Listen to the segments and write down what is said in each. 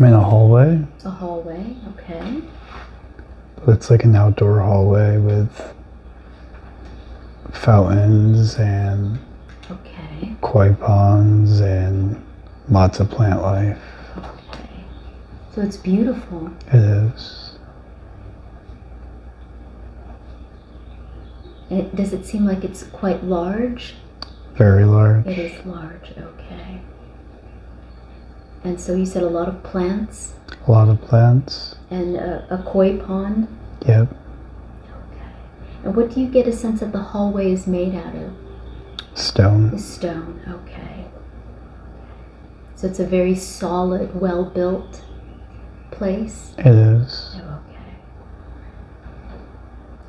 I'm in a hallway. A hallway, okay. But it's like an outdoor hallway with fountains and koi ponds and lots of plant life. Okay. So it's beautiful. It is. Does it seem like it's quite large? Very large. It is large, okay. And so you said a lot of plants? A lot of plants. And a koi pond? Yep. Okay. And what do you get a sense that the hallway is made out of? Stone. Stone, okay. So it's a very solid, well-built place? It is. Oh, okay.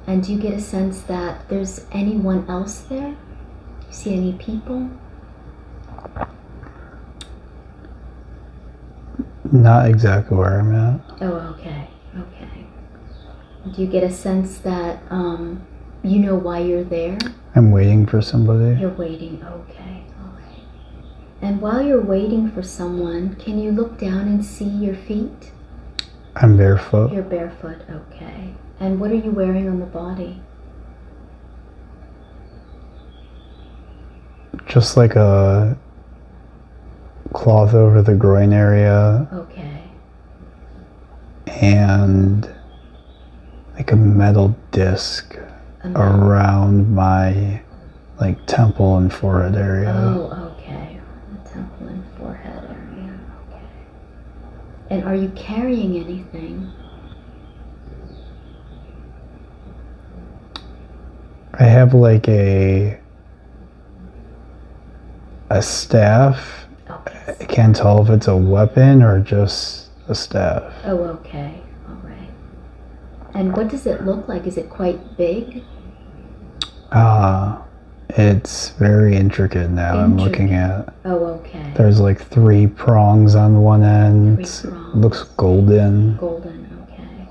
And do you get a sense that there's anyone else there? Do you see any people? Not exactly where I'm at. Oh, okay, okay. Do you get a sense that you know why you're there? I'm waiting for somebody. You're waiting, okay, all right. And while you're waiting for someone, can you look down and see your feet? I'm barefoot. You're barefoot, okay. And what are you wearing on the body? Just like a cloth over the groin area. Okay. And like a metal disc around my like temple and forehead area. Oh, okay. The temple and forehead area, okay. And are you carrying anything? I have like a staff. Okay. I can't tell if it's a weapon or just a staff. Oh, okay. All right. And what does it look like? Is it quite big? It's very intricate now. I'm looking at. Oh, okay. There's like 3 prongs on one end. 3 prongs. It looks golden. Golden, okay.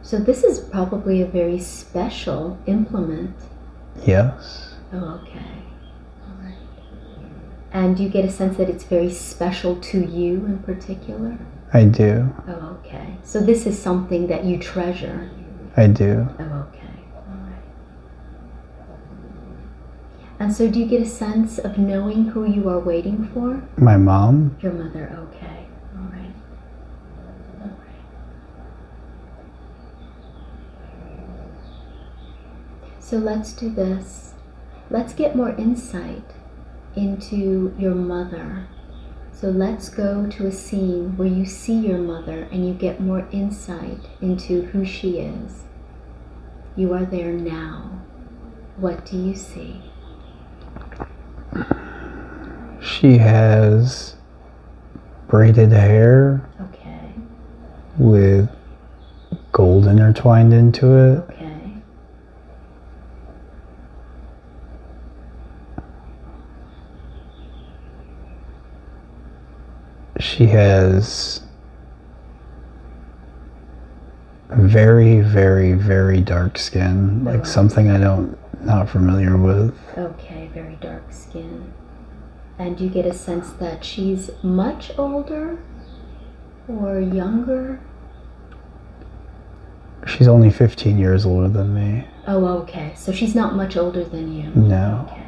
So this is probably a very special implement. Yes. Oh, okay. All right. And do you get a sense that it's very special to you in particular? I do. Oh, okay. So this is something that you treasure? I do. Oh, okay. All right. And so do you get a sense of knowing who you are waiting for? My mom. Your mother, okay. All right. All right. So let's do this. Let's get more insight into your mother. So let's go to a scene where you see your mother and you get more insight into who she is. You are there now. What do you see? She has braided hair. Okay. With gold intertwined into it. Okay. She has very, very, very dark skin, like something not familiar with. Okay, very dark skin. And do you get a sense that she's much older or younger? She's only 15 years older than me. Oh, okay. So she's not much older than you. No. Okay.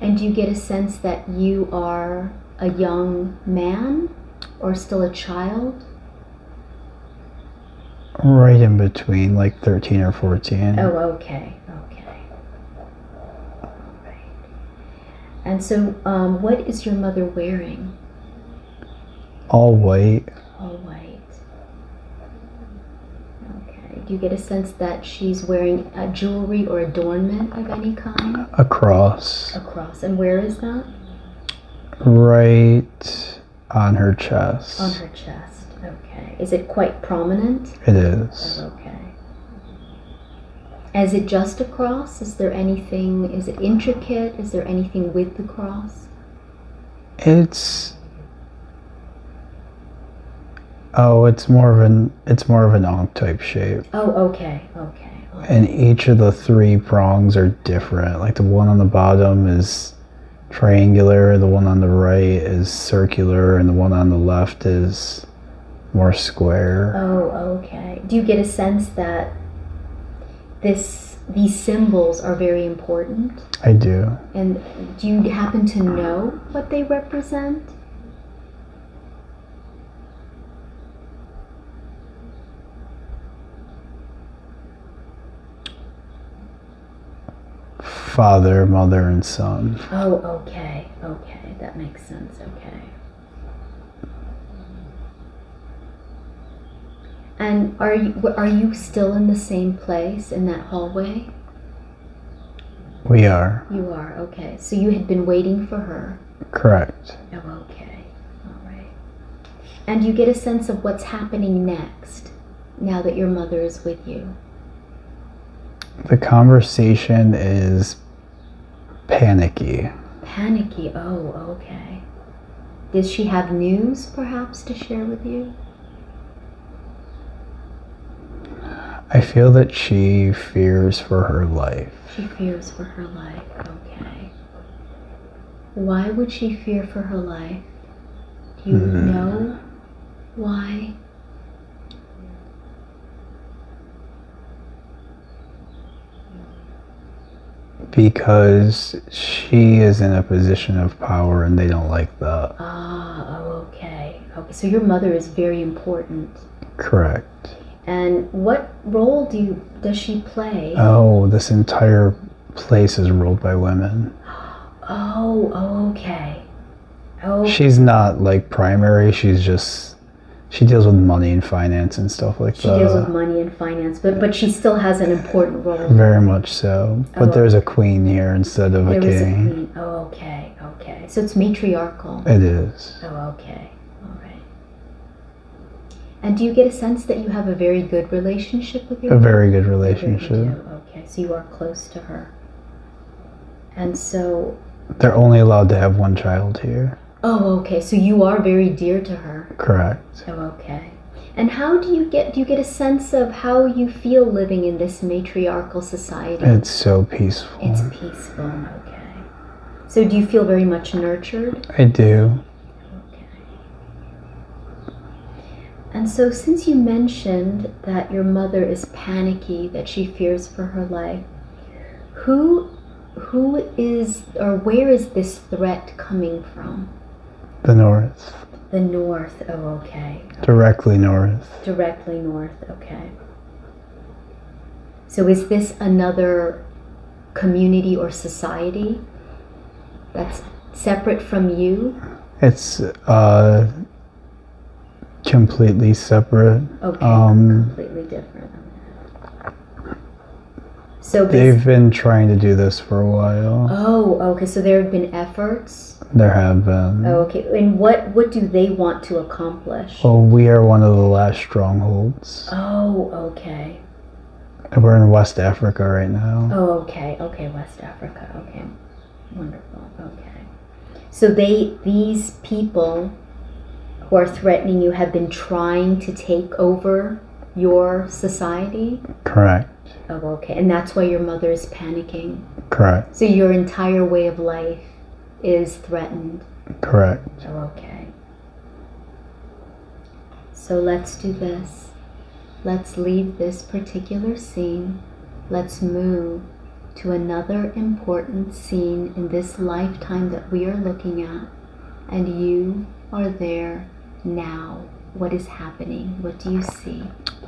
And do you get a sense that you are a young man or still a child? Right in between, like 13 or 14. Oh, okay. Okay. All right. And so, what is your mother wearing? All white. All white. Okay. Do you get a sense that she's wearing a jewelry or adornment of any kind? A cross. A cross. And where is that? Right on her chest. On her chest. Okay. Is it quite prominent? It is. Oh, okay. Is it just a cross? Is there anything, is it intricate? Is there anything with the cross? It's more of an ankh type shape. Oh, okay. Okay. And each of the 3 prongs are different. Like the one on the bottom is triangular, the one on the right is circular, and the one on the left is more square. Oh, okay. Do you get a sense that these symbols are very important? I do. And do you happen to know what they represent? Father, mother, and son. Oh, okay. Okay, that makes sense. Okay. And are you still in the same place in that hallway? We are. You are, okay. So you had been waiting for her. Correct. Oh, okay. All right. And you get a sense of what's happening next now that your mother is with you? The conversation is panicky. Panicky, oh, okay. Does she have news perhaps to share with you? I feel that she fears for her life. She fears for her life, okay. Why would she fear for her life? Do you know why? Because she is in a position of power and they don't like that. Ah, oh, okay. Okay, so your mother is very important. Correct. And what role does she play? Oh, this entire place is ruled by women. Oh, okay. Oh. She's not like primary, she deals with money and finance and stuff like that. She deals with money and finance, but she still has an important role. Very much so. But there's a queen here instead of a king. There is a queen. Oh, okay, okay. So it's matriarchal. It is. Oh, okay. All right. And do you get a sense that you have a very good relationship with your mother? A very good relationship. Okay, so you are close to her. And so... They're only allowed to have one child here. Oh, okay. So you are very dear to her. Correct. Oh, okay. And how do you get a sense of how you feel living in this matriarchal society? It's so peaceful. It's peaceful, okay. So do you feel very much nurtured? I do. Okay. And so since you mentioned that your mother is panicky, that she fears for her life, who is, or where is this threat coming from? The north. The north, oh, okay. Directly north. Directly north, okay. So is this another community or society that's separate from you? It's completely separate. Okay, completely different. So they've been trying to do this for a while. Oh, okay. So there have been efforts? There have been. Oh, okay. And what do they want to accomplish? Well, we are one of the last strongholds. Oh, okay. We're in West Africa right now. Oh, okay. Okay, West Africa. Okay. Wonderful. Okay. So these people who are threatening you have been trying to take over your society? Correct. Oh, okay. And that's why your mother is panicking? Correct. So your entire way of life is threatened? Correct. Oh, okay. So let's do this. Let's leave this particular scene. Let's move to another important scene in this lifetime that we are looking at. And you are there now. What is happening? What do you see?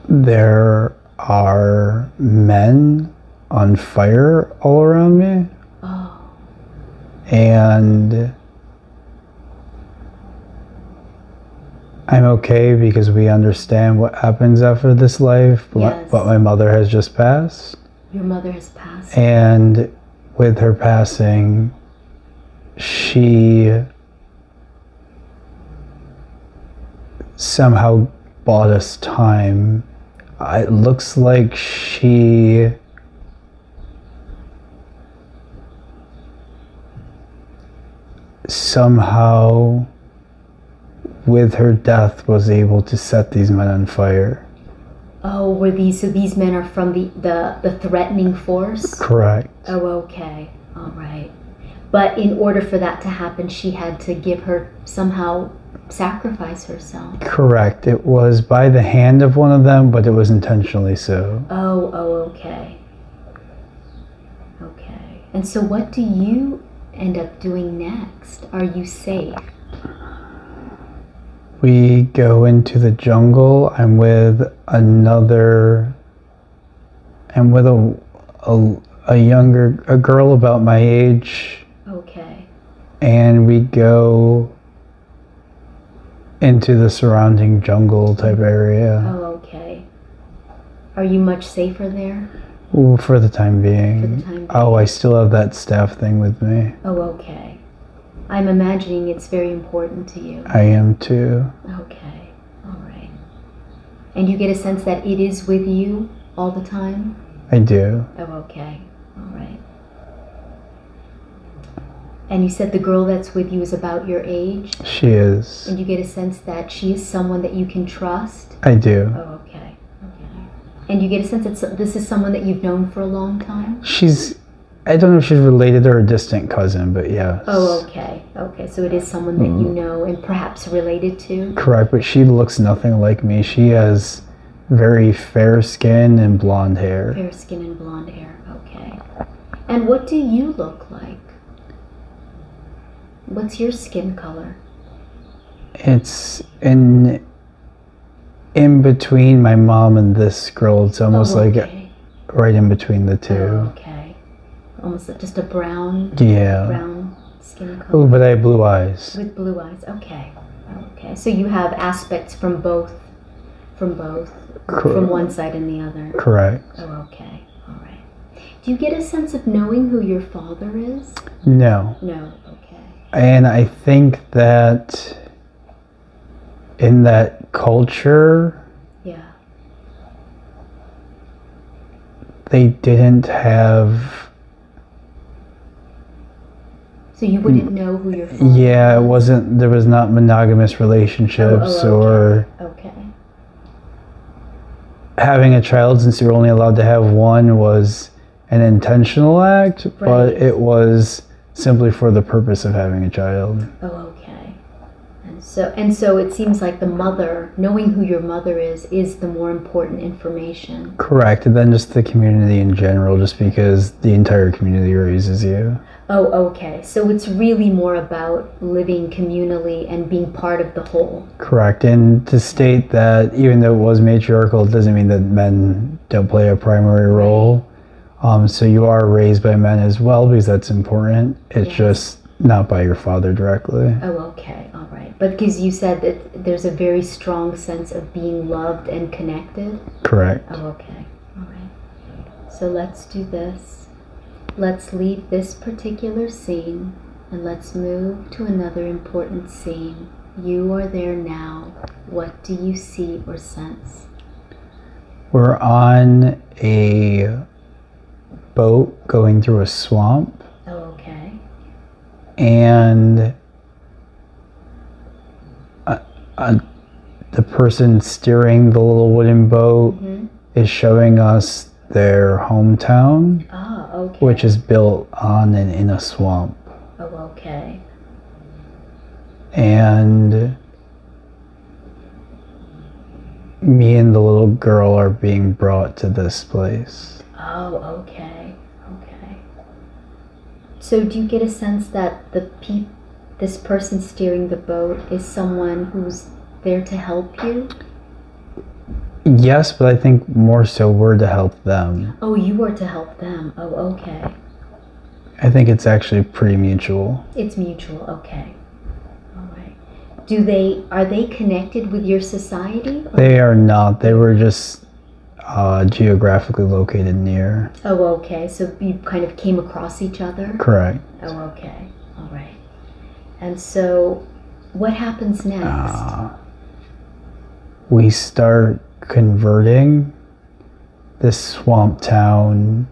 There are men on fire all around me. Oh. And I'm okay because we understand what happens after this life, Yes. but my mother has just passed. Your mother has passed. And with her passing, she somehow bought us time. It looks like she somehow, with her death, was able to set these men on fire. Oh, so these men are from the threatening force? Correct. Oh, okay. All right. But in order for that to happen, she had to somehow sacrifice herself. Correct. It was by the hand of one of them, but it was intentionally so. Oh, okay. Okay. And so what do you end up doing next? Are you safe? We go into the jungle. I'm with a girl about my age. Okay. And we go into the surrounding jungle type area. Oh, okay. Are you much safer there? Ooh, for the time being. For the time being. Oh, I still have that staff thing with me. Oh, okay. I'm imagining it's very important to you. I am too. Okay. All right. And you get a sense that it is with you all the time? I do. Oh, okay. All right. And you said the girl that's with you is about your age? She is. And you get a sense that she is someone that you can trust? I do. Oh, okay. Okay. And you get a sense that this is someone that you've known for a long time? I don't know if she's related or a distant cousin, but yeah. Oh, okay. Okay, so it is someone that you know and perhaps related to? Correct, but she looks nothing like me. She has very fair skin and blonde hair. Fair skin and blonde hair, okay. And what do you look like? What's your skin color? It's in between my mom and this girl. It's almost like right in between the two. Oh, okay. Almost just a brown skin color. Oh, but I have blue eyes. With blue eyes, okay. Okay, so you have aspects from both, from one side and the other. Correct. Oh, okay. All right. Do you get a sense of knowing who your father is? No. No, okay. And I think that in that culture, they didn't have... So you wouldn't know who your father was? Yeah, there was not monogamous relationships or... Okay. Having a child, since you're only allowed to have one, was an intentional act, but it was simply for the purpose of having a child. Oh, okay. And so it seems like the mother, knowing who your mother is the more important information. Correct, and then just the community in general, just because the entire community raises you. Oh, okay. So it's really more about living communally and being part of the whole. Correct, and to state that even though it was matriarchal, it doesn't mean that men don't play a primary role. So you are raised by men as well, because that's important. It's just not by your father directly. Oh, okay. All right. But because you said that there's a very strong sense of being loved and connected? Correct. Oh, okay. All right. So let's do this. Let's leave this particular scene and let's move to another important scene. You are there now. What do you see or sense? We're on a boat going through a swamp. Oh, okay. And the person steering the little wooden boat is showing us their hometown, which is built on and in a swamp. Oh, okay. And me and the little girl are being brought to this place. Oh, okay. Okay. So do you get a sense that this person steering the boat is someone who's there to help you? Yes, but I think more so we're to help them. Oh, you are to help them. Oh, okay. I think it's actually pretty mutual. It's mutual, okay. All right. Are they connected with your society? They are not. They were just geographically located near. Oh, okay. So you kind of came across each other? Correct. Oh, okay. All right. And so what happens next? We start converting this swamp town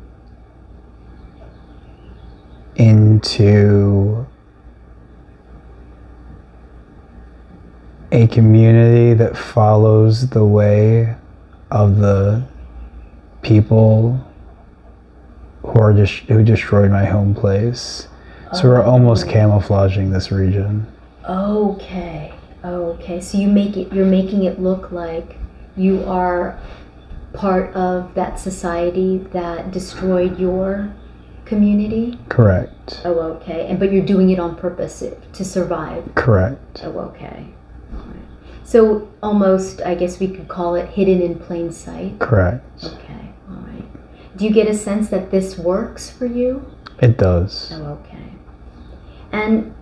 into a community that follows the way of the people who destroyed my home place. So we're almost camouflaging this region. Okay. Okay. So you're making it look like you are part of that society that destroyed your community? Correct. Oh, okay. But you're doing it on purpose to survive? Correct. Oh, okay. All right. So almost, I guess we could call it hidden in plain sight? Correct. Okay. All right. Do you get a sense that this works for you? It does. Oh, okay. And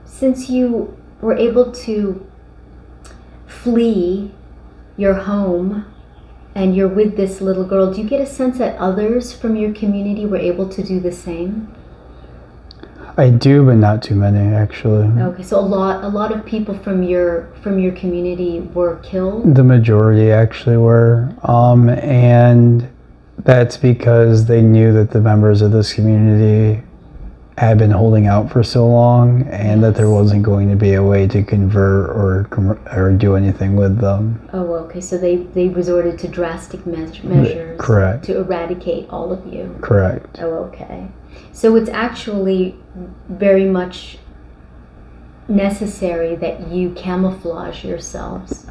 since you were able to flee your home and you're with this little girl, do you get a sense that others from your community were able to do the same? I do, but not too many, actually. Okay, so a lot of people from your community were killed? The majority actually were, and that's because they knew that the members of this community had been holding out for so long, and that there wasn't going to be a way to convert or do anything with them. Oh, okay. So they resorted to drastic measures. Correct. To eradicate all of you. Correct. Oh, okay. So it's actually very much necessary that you camouflage yourselves.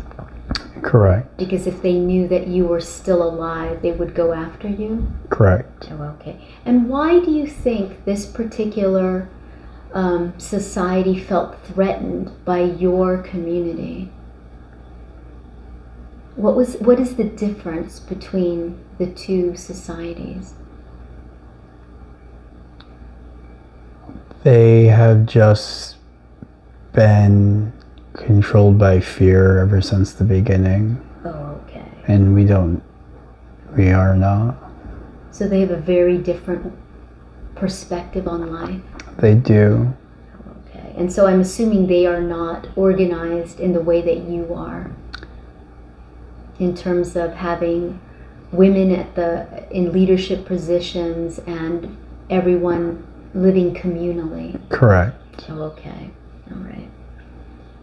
Correct. Because if they knew that you were still alive, they would go after you? Correct. Oh, okay. And why do you think this particular society felt threatened by your community? What is the difference between the two societies? They have just been controlled by fear ever since the beginning. Oh, okay. And we are not. So they have a very different perspective on life? They do. Okay. And so I'm assuming they are not organized in the way that you are, in terms of having women in leadership positions and everyone living communally. Correct. Oh, okay. All right.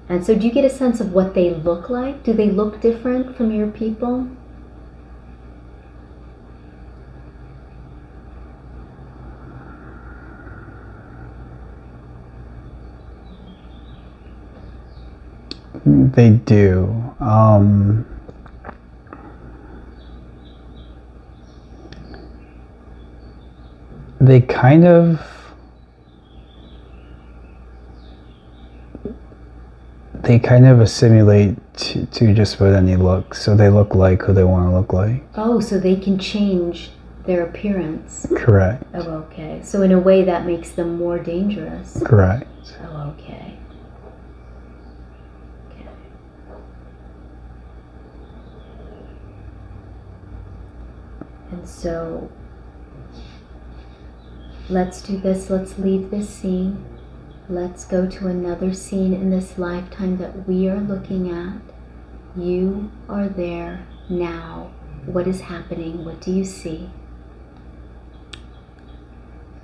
And so do you get a sense of what they look like? Do they look different from your people? They do. They kind of assimilate to just about any look, so they look like who they want to look like. Oh, so they can change their appearance. Correct. Oh, okay. So in a way that makes them more dangerous. Correct. Oh, okay. Okay. And so let's do this. Let's leave this scene. Let's go to another scene in this lifetime that we are looking at. You are there now. What is happening? What do you see?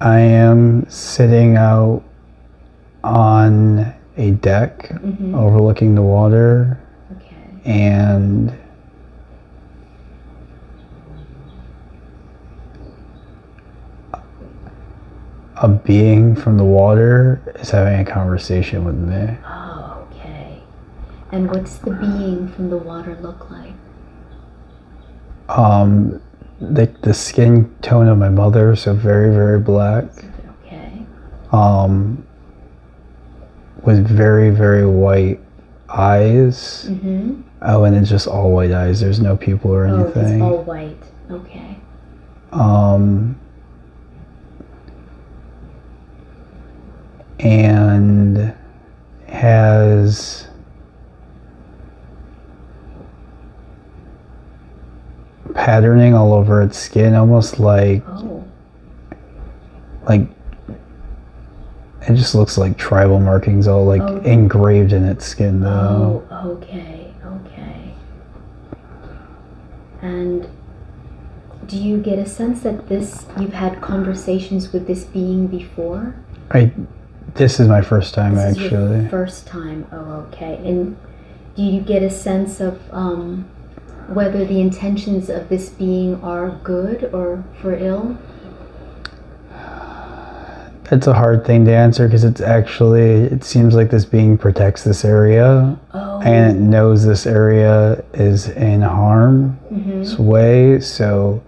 I am sitting out on a deck overlooking the water. Okay. And a being from the water is having a conversation with me. Oh, okay. And what's the being from the water look like? The skin tone of my mother, so very, very black. Okay. With very, very white eyes. Mm-hmm. Oh, and it's just all white eyes. There's no pupil or anything. Oh, it's all white. Okay. And has patterning all over its skin, almost like it just looks like tribal markings all like engraved in its skin though. Oh, okay, okay. And do you get a sense that you've had conversations with this being before? This is my first time, this actually. Is your first time. Oh, okay. And do you get a sense of whether the intentions of this being are good or for ill? It's a hard thing to answer because it seems like this being protects this area, and it knows this area is in harm's way, so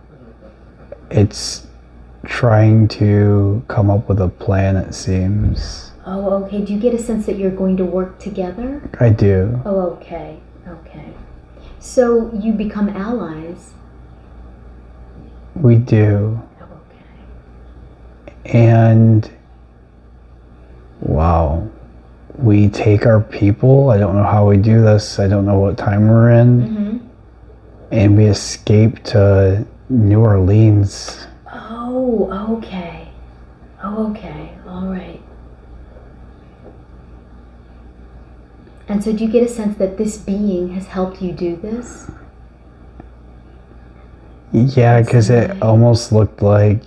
it's trying to come up with a plan, it seems. Oh, okay. Do you get a sense that you're going to work together? I do. Oh, okay. Okay. So you become allies? We do. Oh, okay. And wow, we take our people. I don't know how we do this. I don't know what time we're in. And we escape to New Orleans. Oh, okay. Oh, okay. All right. And so do you get a sense that this being has helped you do this? Yeah, because it almost looked like,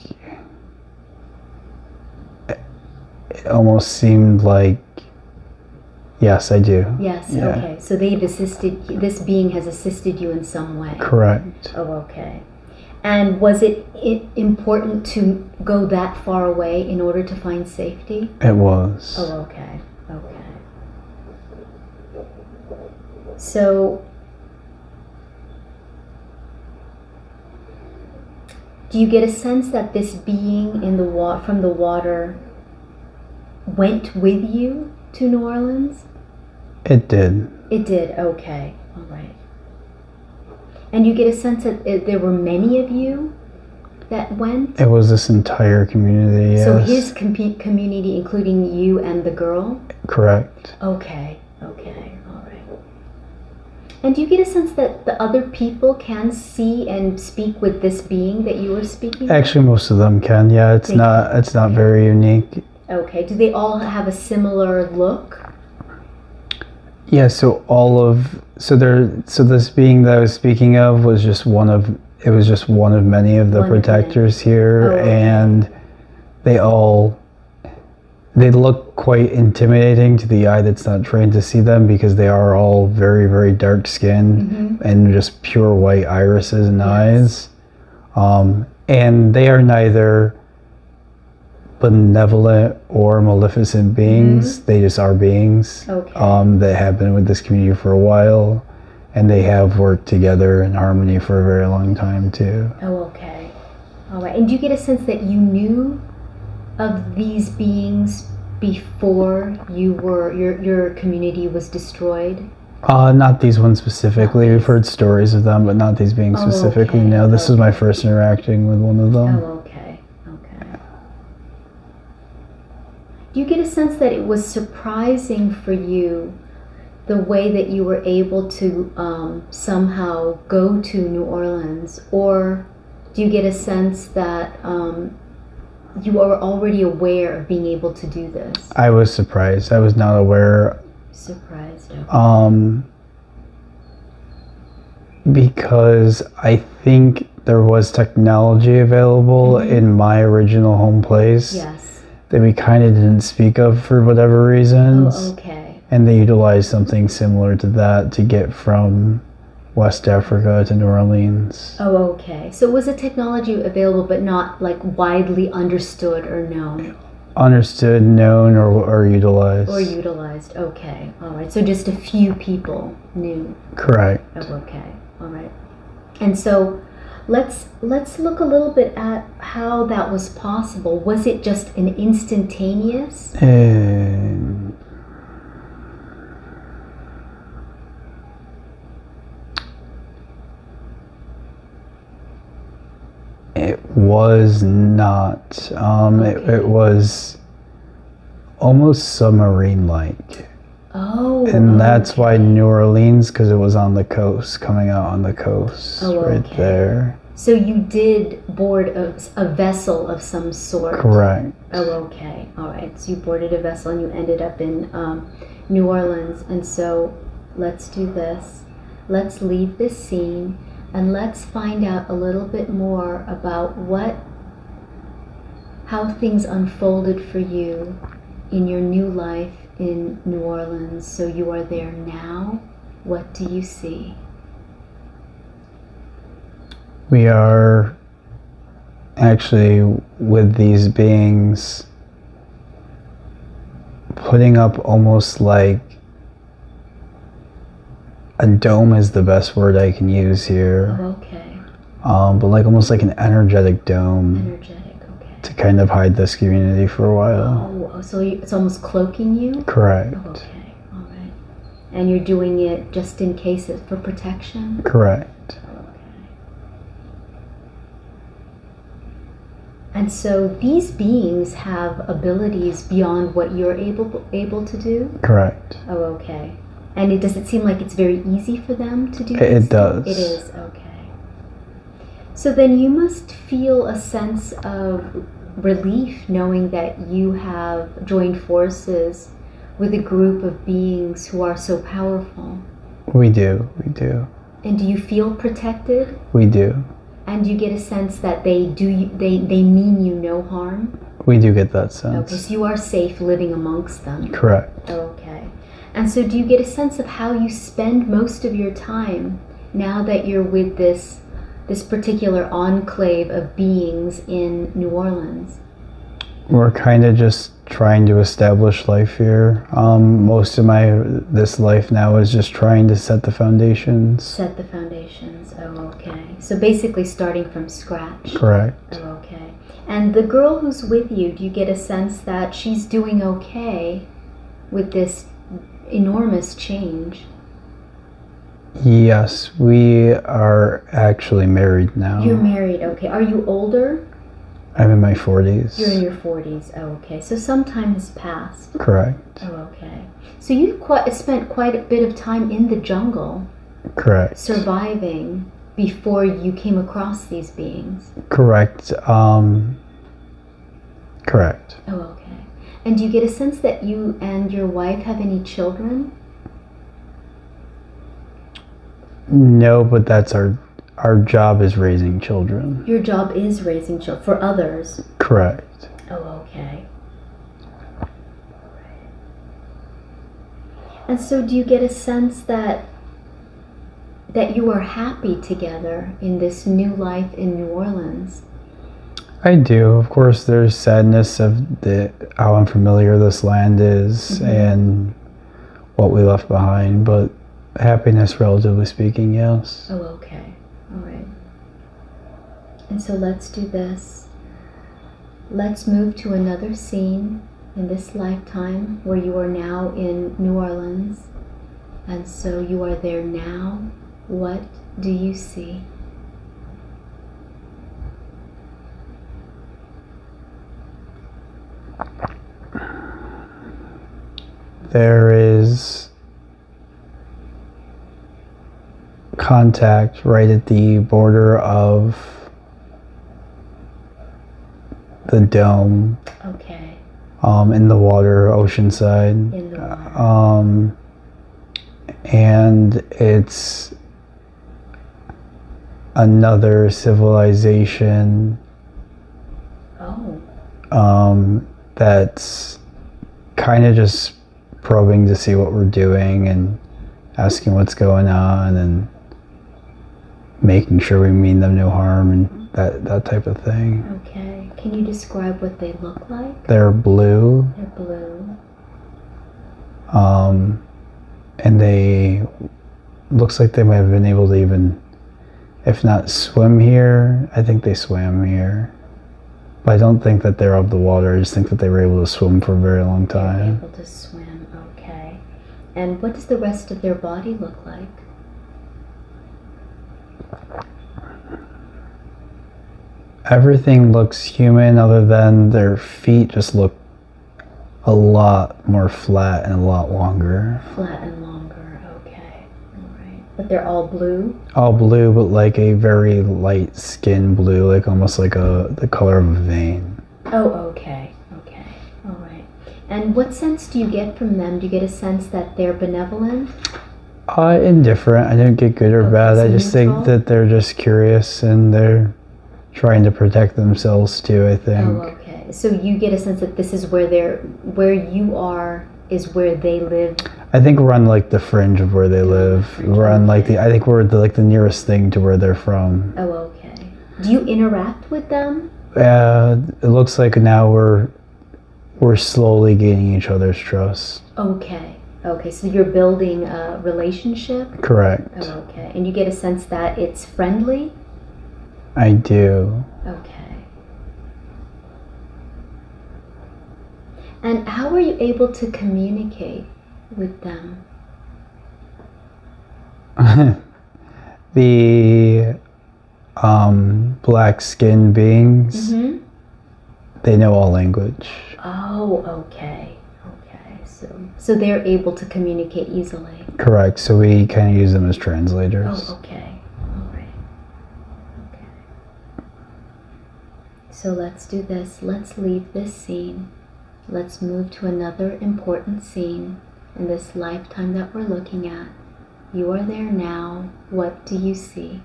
it almost seemed like, yes, I do. Yes, Yeah. okay. So they've assisted, this being has assisted you in some way. Correct. Oh, okay. And was it important to go that far away in order to find safety? It was. Oh, okay. Okay. So, do you get a sense that this being in the from the water went with you to New Orleans? It did. It did. Okay. All right. And you get a sense that there were many of you that went? It was this entire community, yes. So his community, including you and the girl? Correct. Okay. Okay. All right. And do you get a sense that the other people can see and speak with this being that you were speaking with? Actually, most of them can. Yeah, it's not very unique. Okay. Do they all have a similar look? Yeah, so this being that I was speaking of was just one of many of the protectors here. Oh, okay. And they look quite intimidating to the eye that's not trained to see them, because they are all very, very dark skinned and just pure white irises and eyes. And they are neither benevolent or maleficent beings. They just are beings that have been with this community for a while, and they have worked together in harmony for a very long time too. Oh, okay. All right. And do you get a sense that you knew of these beings before your community was destroyed? Not these ones specifically. We've heard stories of them, but not these beings specifically. Okay. No, this is my first interacting with one of them. Oh, okay. Okay. Do you get a sense that it was surprising for you the way that you were able to somehow go to New Orleans? Or do you get a sense that you were already aware of being able to do this? I was surprised. I was not aware. Surprised. Okay. Because I think there was technology available in my original home place. Yes. That we kind of didn't speak of for whatever reasons. Oh, okay. And they utilized something similar to that to get from West Africa to New Orleans. Oh, okay. So was the technology available but not like widely understood or known? Understood, known, or utilized. Or utilized. Okay. All right. So just a few people knew. Correct. Oh, okay. All right. And so let's look a little bit at how that was possible. Was it just an instantaneous? It was not. It was almost submarine-like. Oh. And that's why New Orleans, because it was on the coast, coming out on the coast, right there. So you did board a vessel of some sort? Correct. Oh, okay. All right. So you boarded a vessel and you ended up in New Orleans. And so let's do this. Let's leave this scene and let's find out a little bit more about how things unfolded for you in your new life in New Orleans. So you are there now. What do you see? We are actually with these beings putting up almost like a dome is the best word I can use here. Oh, okay. But like almost like an energetic dome. Energetic, okay. To kind of hide this community for a while. Oh, so it's almost cloaking you? Correct. Oh, okay, all right. And you're doing it just in case it's for protection? Correct. And so these beings have abilities beyond what you're able to do? Correct. Oh, okay. And does it seem like it's very easy for them to do this? It does. It is, okay. So then you must feel a sense of relief knowing that you have joined forces with a group of beings who are so powerful. We do. And do you feel protected? We do. And you get a sense that they mean you no harm? We do get that sense. Okay, so you are safe living amongst them? Correct. Okay. And so do you get a sense of how you spend most of your time now that you're with this particular enclave of beings in New Orleans? We're kind of just trying to establish life here. Most of this life now is just trying to set the foundations. Set the foundations, oh, okay. So basically starting from scratch. Correct. Oh, okay. And the girl who's with you, do you get a sense that she's doing okay with this enormous change? Yes, we are actually married now. You're married, okay. Are you older? I'm in my 40s. You're in your 40s, oh, okay. So some time has passed. Correct. Oh, okay. So you spent quite a bit of time in the jungle. Correct. Surviving before you came across these beings. Correct. Correct. Oh, okay. And do you get a sense that you and your wife have any children? No, but that's our job is raising children. Your job is raising children for others? Correct. Oh, okay. And so do you get a sense that you are happy together in this new life in New Orleans? I do. Of course, there's sadness of how unfamiliar this land is and what we left behind, but happiness, relatively speaking, yes. Oh, okay. All right. And so let's do this. Let's move to another scene in this lifetime where you are now in New Orleans. And so you are there now. What do you see? There is contact right at the border of the dome. Okay. In the water, oceanside. In the water. And it's another civilization. Oh. That's kind of just probing to see what we're doing and asking what's going on and making sure we mean them no harm and that type of thing. Okay. Can you describe what they look like? They're blue. They're blue. And they looks like they might have been able to even, if not swim here, I think they swam here. But I don't think that they're of the water. I just think that they were able to swim for a very long time. They're able to swim, okay. And what does the rest of their body look like? Everything looks human other than their feet just look a lot more flat and a lot longer. Flat and longer, okay. All right. But they're all blue? All blue, but like a very light skin blue, like almost like the color of a vein. Oh, okay. Okay. All right. And what sense do you get from them? Do you get a sense that they're benevolent? Indifferent. I didn't get good or bad. I just think that they're just curious and they're trying to protect themselves too, I think. Oh, okay. So you get a sense that this is where you are is where they live? I think we're on like the fringe of where they live. We're on like I think we're the nearest thing to where they're from. Oh, okay. Do you interact with them? It looks like now we're we're slowly gaining each other's trust. Okay. Okay, so you're building a relationship? Correct. Oh, okay. And you get a sense that it's friendly? I do. Okay. And how are you able to communicate with them? The black skinned beings, they know all language. Oh, okay. So they're able to communicate easily. Correct. So we kind of use them as translators. Oh, okay. All right. Okay. So let's do this. Let's leave this scene. Let's move to another important scene in this lifetime that we're looking at. You are there now. What do you see?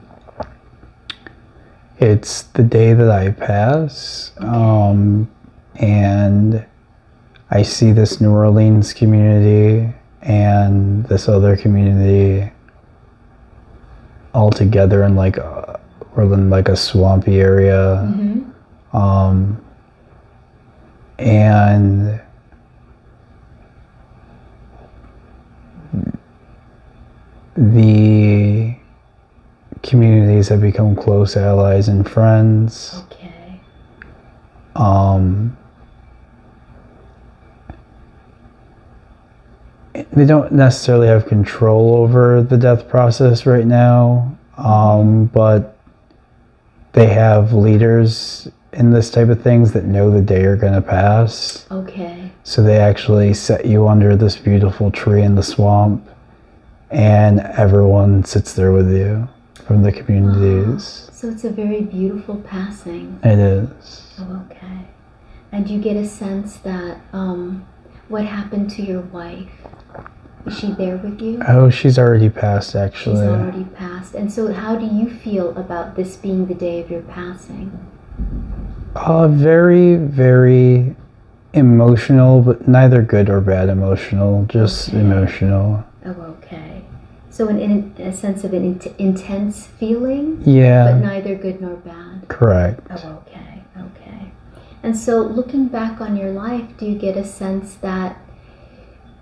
It's the day that I pass, and I see this New Orleans community and this other community all together in like we're in like a swampy area, and the communities have become close allies and friends. Okay. They don't necessarily have control over the death process right now, but they have leaders in this type of things that know the day you're going to pass. Okay. So they actually set you under this beautiful tree in the swamp, and everyone sits there with you from the communities. So it's a very beautiful passing. It is. Oh, okay. And you get a sense that what happened to your wife? Is she there with you? Oh, she's already passed, actually. She's already passed. And so how do you feel about this being the day of your passing? Very, very emotional, but neither good or bad emotional, just emotional. Oh, okay. So in a sense of an intense feeling? Yeah. But neither good nor bad? Correct. Oh, okay, okay. And so looking back on your life, do you get a sense that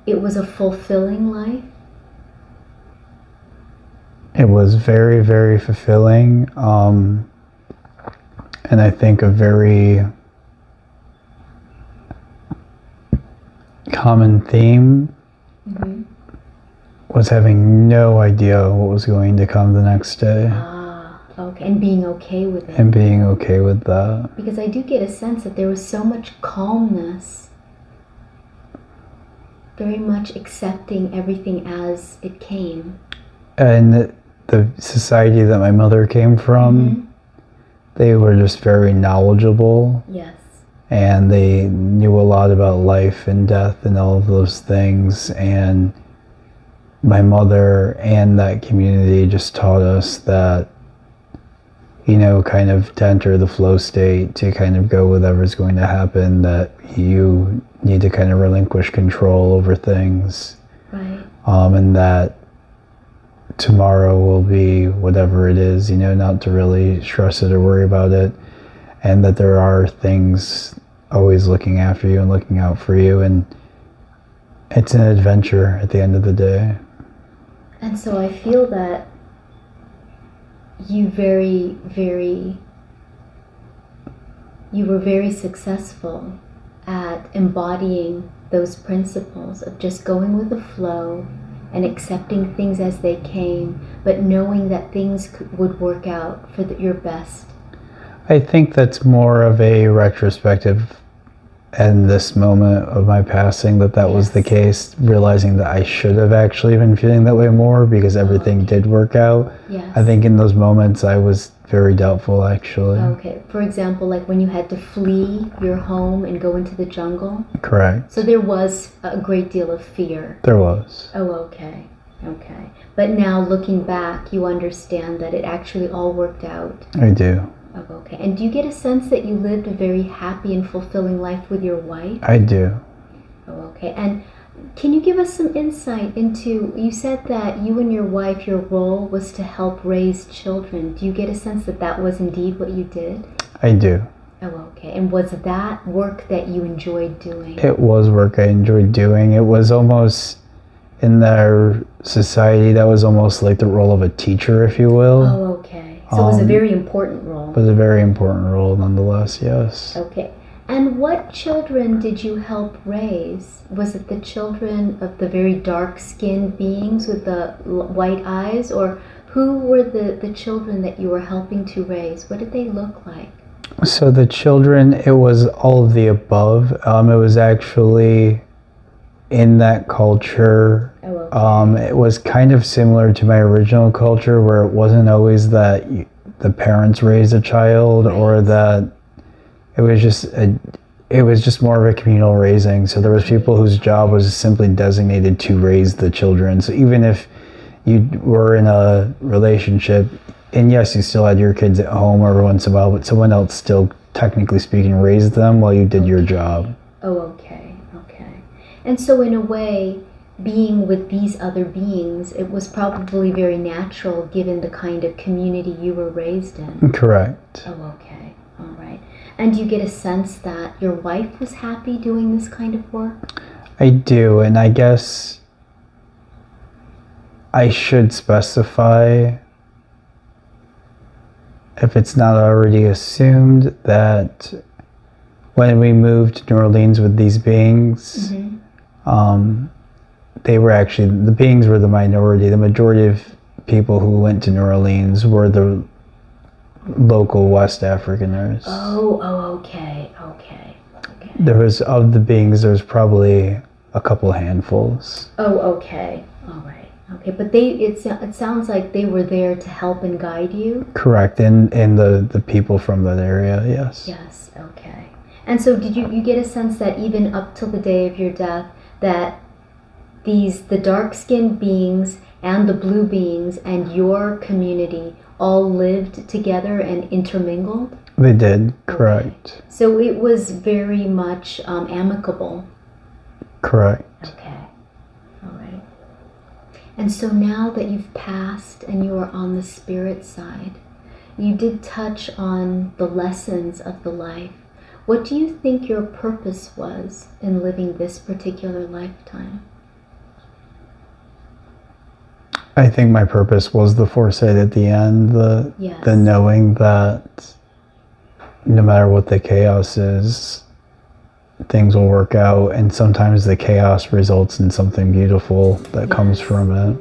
it was a fulfilling life? It was very, very fulfilling. And I think a very common theme was having no idea what was going to come the next day. Ah, okay. And being okay with it. And being okay with that. Because I do get a sense that there was so much calmness, very much accepting everything as it came. And the society that my mother came from, they were just very knowledgeable. Yes. And they knew a lot about life and death and all of those things. And my mother and that community just taught us that, you know, kind of to enter the flow state, to kind of go with whatever's going to happen, that you need to kind of relinquish control over things. Right. And that tomorrow will be whatever it is, you know, not to really stress it or worry about it. And that there are things always looking after you and looking out for you. And it's an adventure at the end of the day. And so I feel that you were very successful at embodying those principles of just going with the flow and accepting things as they came, but knowing that things would work out for your best. I think that's more of a retrospective in this moment of my passing, that was the case, realizing that I should have actually been feeling that way more because everything did work out. Yes. I think in those moments I was very doubtful, actually. Okay. For example, like when you had to flee your home and go into the jungle? Correct. So there was a great deal of fear. There was. Oh, okay. Okay. But now looking back, you understand that it actually all worked out. I do. Oh, okay. And do you get a sense that you lived a very happy and fulfilling life with your wife? I do. Oh, okay. And can you give us some insight into, you said that you and your wife, your role was to help raise children. Do you get a sense that that was indeed what you did? I do. Oh, okay. And was that work that you enjoyed doing? It was work I enjoyed doing. It was almost, in their society, that was almost like the role of a teacher, if you will. Oh, okay. So it was a very important role. It was a very important role, nonetheless, yes. Okay. And what children did you help raise? Was it the children of the very dark-skinned beings with the white eyes? Or who were the children that you were helping to raise? What did they look like? So the children, it was all of the above. It was actually in that culture. Oh, okay. It was kind of similar to my original culture, where it wasn't always that the parents raised a child, Right. or that it was just more of a communal raising. So there was people whose job was simply designated to raise the children. So even if you were in a relationship, and yes, you still had your kids at home every once in a while, but someone else still, technically speaking, raised them while you did your job. Oh, okay, okay. And so in a way, being with these other beings, it was probably very natural given the kind of community you were raised in. Correct. Oh, okay, all right. And do you get a sense that your wife was happy doing this kind of work? I do, and I guess I should specify, if it's not already assumed, that when we moved to New Orleans with these beings, they were actually, the beings were the minority. The majority of people who went to New Orleans were the local West Africaners. Oh, okay. There was, of the beings, there was probably a couple handfuls. Oh, okay, all right. Okay, but it sounds like they were there to help and guide you? Correct, and the people from that area, yes. Yes, okay. And so did you get a sense that even up till the day of your death, that the dark-skinned beings and the blue beings and your community all lived together and intermingled? They did, correct. Okay. So it was very much amicable? Correct. Okay, all right. And so now that you've passed and you are on the spirit side, you did touch on the lessons of the life. What do you think your purpose was in living this particular lifetime? I think my purpose was the foresight at the end, the knowing that no matter what the chaos is, things will work out, and sometimes the chaos results in something beautiful that comes from it.